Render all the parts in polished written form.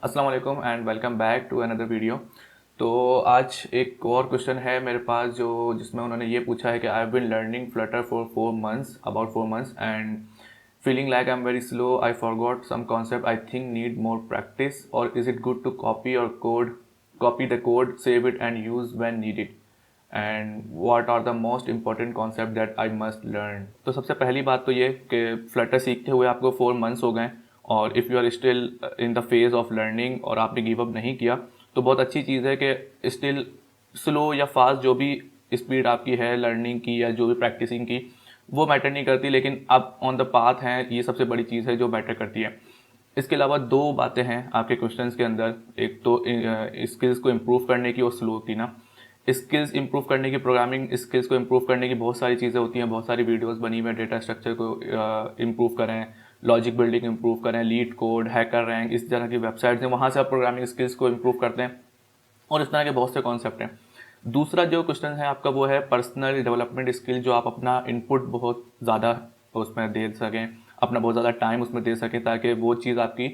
अस्सलाम वालेकुम and welcome back to another video. तो आज एक और क्वेश्चन है मेरे पास जिसमें उन्होंने ये पूछा है कि I have been learning Flutter for 4 months about 4 months and feeling like I am very slow, I forgot some concept, I think need more practice, और is it good to copy the code, save it and use when needed, and what are the most important concept that I must learn. तो सबसे पहली बात तो ये कि Flutter सीखते हुए आपको 4 मंथ्स हो गए, और if you are still in the phase of learning और आपने गिव अप नहीं किया तो बहुत अच्छी चीज़ है कि स्टिल स्लो या फास्ट जो भी स्पीड आपकी है लर्निंग की या जो भी प्रैक्टिसिंग की, वो मैटर नहीं करती, लेकिन आप ऑन द पाथ हैं, ये सबसे बड़ी चीज़ है जो मैटर करती है। इसके अलावा दो बातें हैं आपके क्वेश्चंस के अंदर। एक तो स्किल्स को इम्प्रूव करने की और स्लो की ना। स्किल्स इंप्रूव करने की, प्रोग्रामिंग स्किल्स को इम्प्रूव करने की बहुत सारी चीज़ें होती हैं, बहुत सारी वीडियोस बनी हुई हैं। डेटा स्ट्रक्चर को इम्प्रूव करें, लॉजिक बिल्डिंग इंप्रूव करें, लीड कोड, हैकर रैंक, इस तरह की वेबसाइट्स हैं, वहाँ से आप प्रोग्रामिंग स्किल्स को इम्प्रूव करते हैं, और इस तरह के बहुत से कॉन्सेप्ट हैं। दूसरा जो क्वेश्चन है आपका वो है पर्सनल डेवलपमेंट स्किल, जो आप अपना इनपुट बहुत ज़्यादा उसमें दे सकें, अपना बहुत ज़्यादा टाइम उसमें दे सकें, ताकि वो चीज़ आपकी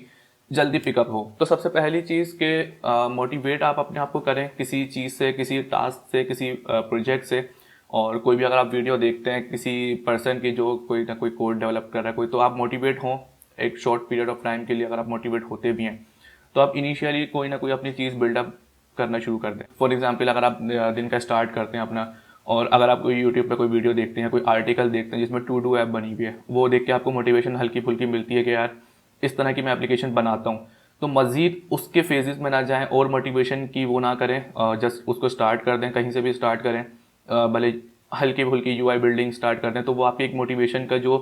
जल्दी पिकअप हो। तो सबसे पहली चीज़ के मोटिवेट आप अपने आप को करें किसी चीज़ से, किसी टास्क से, किसी प्रोजेक्ट से। और कोई भी अगर आप वीडियो देखते हैं किसी पर्सन की जो कोई ना कोई कोड डेवलप कर रहा है कोई, तो आप मोटिवेट हों एक शॉर्ट पीरियड ऑफ टाइम के लिए। अगर आप मोटिवेट होते भी हैं तो आप इनिशियली कोई ना कोई अपनी चीज़ बिल्डअप करना शुरू कर दें। फॉर एग्जांपल, अगर आप दिन का स्टार्ट करते हैं अपना, और अगर आप कोई यूट्यूब पे कोई वीडियो देखते हैं, कोई आर्टिकल देखते हैं जिसमें टू डू ऐप बनी हुई है, वो देख के आपको मोटिवेशन हल्की फुल्की मिलती है कि यार इस तरह की मैं एप्लीकेशन बनाता हूँ, तो मज़ीद उसके फेजेस में ना जाएं और मोटिवेशन की वो ना करें, जस्ट उसको स्टार्ट कर दें, कहीं से भी स्टार्ट करें, भले हल्की फुल्की यूआई बिल्डिंग स्टार्ट कर दें, तो वो आपकी एक मोटिवेशन का जो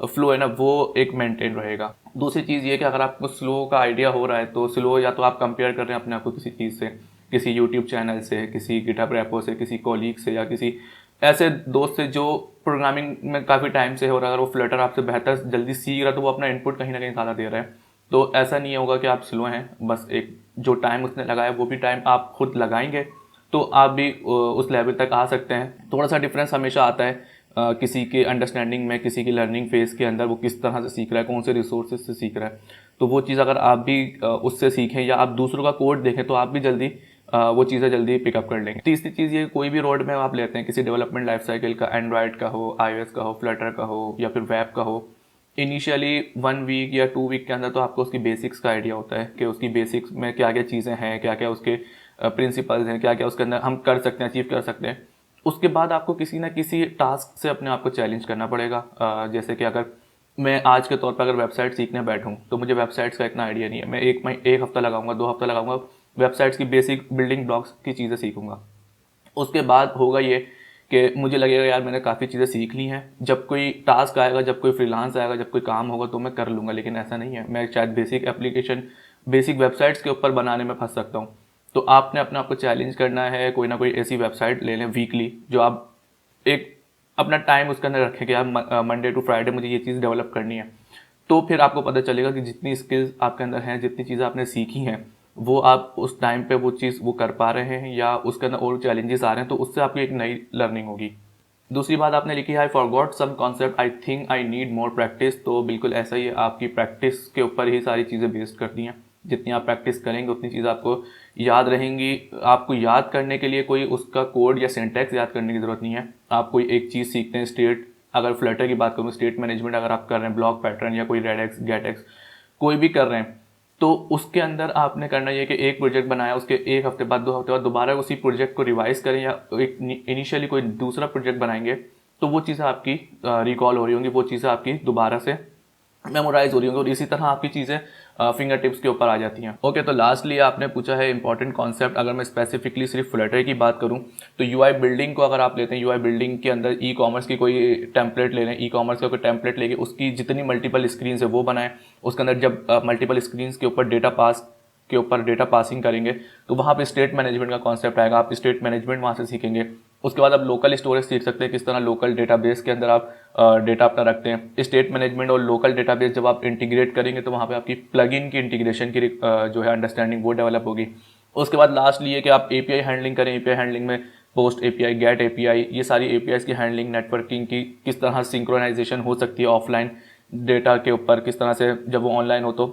फ्लो है ना वो एक मेंटेन रहेगा। दूसरी चीज़ ये कि अगर आपको स्लो का आइडिया हो रहा है तो स्लो या तो आप कंपेयर कर रहे हैं अपने आप को किसी चीज़ से, किसी यूट्यूब चैनल से, किसी गिटहब रेपो से, किसी कॉलीग से, या किसी ऐसे दोस्त से जो प्रोग्रामिंग में काफ़ी टाइम से हो रहा है। अगर वो फ्लटर आपसे बेहतर जल्दी सीख रहा है तो वो अपना इनपुट कहीं ना कहीं ज़्यादा दे रहा है। तो ऐसा नहीं होगा कि आप स्लो हैं, बस एक जो टाइम उसने लगाया वो भी टाइम आप खुद लगाएंगे तो आप भी उस लेवल तक आ सकते हैं। थोड़ा सा डिफरेंस हमेशा आता है किसी के अंडरस्टैंडिंग में, किसी की लर्निंग फेज के अंदर वो किस तरह से सीख रहा है, कौन से रिसोर्सेज से सीख रहा है। तो वो चीज़ अगर आप भी उससे सीखें या आप दूसरों का कोड देखें तो आप भी जल्दी वो चीज़ें जल्दी पिकअप कर लेंगे। तीसरी चीज़ ये, कोई भी रोड मैप आप लेते हैं किसी डेवलपमेंट लाइफ साइकिल का, एंड्रॉयड का हो, iOS का हो, फ्लटर का हो, या फिर वेब का हो, इनिशियली 1 वीक या 2 वीक के अंदर तो आपको उसकी बेसिक्स का आइडिया होता है कि उसकी बेसिक्स में क्या क्या चीज़ें हैं, क्या क्या उसके प्रिंसिपल्स हैं, क्या क्या उसके अंदर हम कर सकते हैं, अचीव कर सकते हैं। उसके बाद आपको किसी ना किसी टास्क से अपने आप को चैलेंज करना पड़ेगा। जैसे कि अगर मैं आज के तौर पर अगर वेबसाइट सीखने बैठूं तो मुझे वेबसाइट्स का इतना आइडिया नहीं है, मैं एक हफ्ता लगाऊंगा, 2 हफ्ता लगाऊंगा, वेबसाइट्स की बेसिक बिल्डिंग ब्लॉक्स की चीज़ें सीखूंगा। उसके बाद होगा ये कि मुझे लगेगा यार मैंने काफ़ी चीज़ें सीख ली हैं, जब कोई टास्क आएगा, जब कोई फ्रीलांस आएगा, जब कोई काम होगा तो मैं कर लूँगा। लेकिन ऐसा नहीं है, मैं शायद बेसिक एप्लीकेशन, बेसिक वेबसाइट्स के ऊपर बनाने में फंस सकता हूँ। तो आपने अपने आप को चैलेंज करना है, कोई ना कोई ऐसी वेबसाइट ले लें वीकली, जो आप एक अपना टाइम उसके अंदर रखें कि यार मंडे टू फ्राइडे मुझे ये चीज़ डेवलप करनी है। तो फिर आपको पता चलेगा कि जितनी स्किल्स आपके अंदर हैं, जितनी चीज़ें आपने सीखी हैं, वो आप उस टाइम पे वो चीज़ वो कर पा रहे हैं, या उसके अंदर और चैलेंजेस आ रहे हैं, तो उससे आपकी एक नई लर्निंग होगी। दूसरी बात आपने लिखी है I forgot some concept, I think I need more practice. तो बिल्कुल ऐसा ही है, आपकी प्रैक्टिस के ऊपर ही सारी चीज़ें बेस्ड करती हैं। जितनी आप प्रैक्टिस करेंगे उतनी चीज़ आपको याद रहेंगी। आपको याद करने के लिए कोई उसका कोड या सिंटैक्स याद करने की ज़रूरत नहीं है। आप कोई एक चीज़ सीखते हैं, स्टेट, अगर फ्लटर की बात करूँ, स्टेट मैनेजमेंट अगर आप कर रहे हैं, ब्लॉक पैटर्न या कोई रेडएक्स, गेटएक्स कोई भी कर रहे हैं, तो उसके अंदर आपने करना ये कि एक प्रोजेक्ट बनाया, उसके एक हफ्ते बाद, 2 हफ्ते बाद दोबारा उसी प्रोजेक्ट को रिवाइज करें, या एक इनिशियली कोई दूसरा प्रोजेक्ट बनाएंगे, तो वो चीज़ें आपकी रिकॉल हो रही होंगी, वो चीज़ें आपकी दोबारा से मेमोराइज हो रही होंगी, और इसी तरह आपकी चीज़ें फिंगर टिप्स के ऊपर आ जाती हैं। ओके, तो लास्टली आपने पूछा है इंपॉर्टेंट कॉन्सेप्ट। अगर मैं स्पेसिफिकली सिर्फ फ्लटर की बात करूं तो यूआई बिल्डिंग को अगर आप लेते हैं, यूआई बिल्डिंग के अंदर ई कॉमर्स की कोई टेम्पलेट ले लें, ई कॉमर्स का कोई टेम्पलेट लेके उसकी जितनी मल्टीपल स्क्रीन है वो बनाएं। उसके अंदर जब मल्टीपल स्क्रीन के ऊपर डेटा पासिंग करेंगे तो वहाँ पे स्टेट मैनेजमेंट का कॉन्सेप्ट आएगा, आप स्टेट मैनेजमेंट वहाँ से सीखेंगे। उसके बाद आप लोकल स्टोरेज सीख सकते हैं, किस तरह लोकल डेटाबेस के अंदर आप डेटा अपना रखते हैं। स्टेट मैनेजमेंट और लोकल डेटाबेस जब आप इंटीग्रेट करेंगे तो वहाँ पे आपकी प्लगइन की इंटीग्रेशन की जो है अंडरस्टैंडिंग वो डेवलप होगी। उसके बाद लास्टली ये कि आप एपीआई हैंडलिंग करें। एपीआई हैंडलिंग में पोस्ट एपीआई, गेट एपीआई, ये सारी एपीआई की हैंडलिंग, नेटवर्किंग की किस तरह सिंक्रोनाइजेशन हो सकती है ऑफलाइन डेटा के ऊपर, किस तरह से जब वो ऑनलाइन हो तो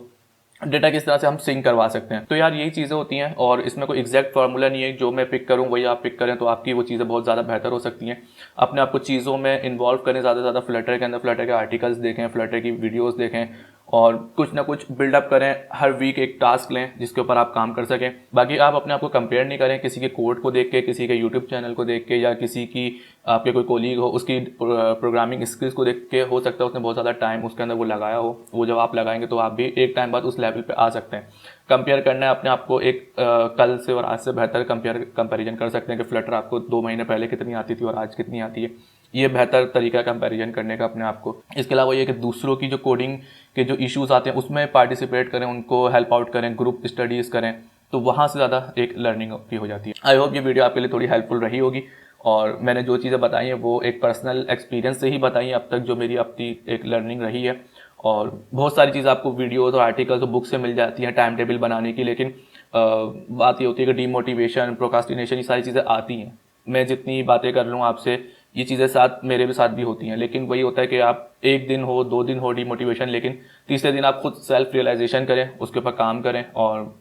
डेटा किस तरह से हम सिंक करवा सकते हैं। तो यार यही चीज़ें होती हैं और इसमें कोई एग्जैक्ट फार्मूला नहीं है, जो मैं पिक करूँ वही आप पिक करें तो आपकी वो चीज़ें बहुत ज़्यादा बेहतर हो सकती हैं। अपने आप को चीज़ों में इन्वॉल्व करें ज़्यादा से ज़्यादा, फ्लटर के अंदर फ्लटर के आर्टिकल्स देखें, फ्लटर की वीडियोज़ देखें और कुछ ना कुछ बिल्डअप करें। हर वीक एक टास्क लें जिसके ऊपर आप काम कर सकें। बाकी आप अपने आप को कंपेयर नहीं करें किसी के कोड को देख के, किसी के यूट्यूब चैनल को देख के, या किसी की आपके कोई कोलीग हो उसकी प्रोग्रामिंग स्किल्स को देख के। हो सकता है उसने बहुत ज़्यादा टाइम उसके अंदर वो लगाया हो, वो जब आप लगाएंगे तो आप भी एक टाइम बाद उस लेवल पे आ सकते हैं। कंपेयर करना है अपने आप को, एक कल से और आज से बेहतर कंपैरिजन कर सकते हैं कि फ्लटर आपको 2 महीने पहले कितनी आती थी और आज कितनी आती है। ये बेहतर तरीका कंपैरिजन करने का अपने आप को। इसके अलावा ये कि दूसरों की जो कोडिंग के जो इश्यूज आते हैं उसमें पार्टिसिपेट करें, उनको हेल्प आउट करें, ग्रुप स्टडीज़ करें, तो वहाँ से ज़्यादा एक लर्निंग की हो जाती है। आई होप ये वीडियो आपके लिए थोड़ी हेल्पफुल रही होगी और मैंने जो चीज़ें बताई हैं वो एक पर्सनल एक्सपीरियंस से ही बताई हैं अब तक, जो मेरी अपनी एक लर्निंग रही है। और बहुत सारी चीज़ आपको वीडियोज़ और आर्टिकल्स और बुक से मिल जाती हैं टाइम टेबल बनाने की, लेकिन बात ये होती है कि डीमोटिवेशन, प्रोक्रास्टिनेशन, ये सारी चीज़ें आती हैं। मैं जितनी बातें कर लूँ आपसे, ये चीज़ें साथ मेरे भी साथ भी होती हैं, लेकिन वही होता है कि आप एक दिन हो, 2 दिन हो डीमोटिवेशन, लेकिन तीसरे दिन आप खुद सेल्फ रियलाइजेशन करें, उसके ऊपर काम करें और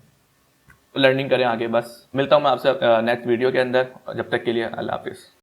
लर्निंग करें आगे। बस मिलता हूँ मैं आपसे नेक्स्ट वीडियो के अंदर। जब तक के लिए अल्लाह हाफिज़।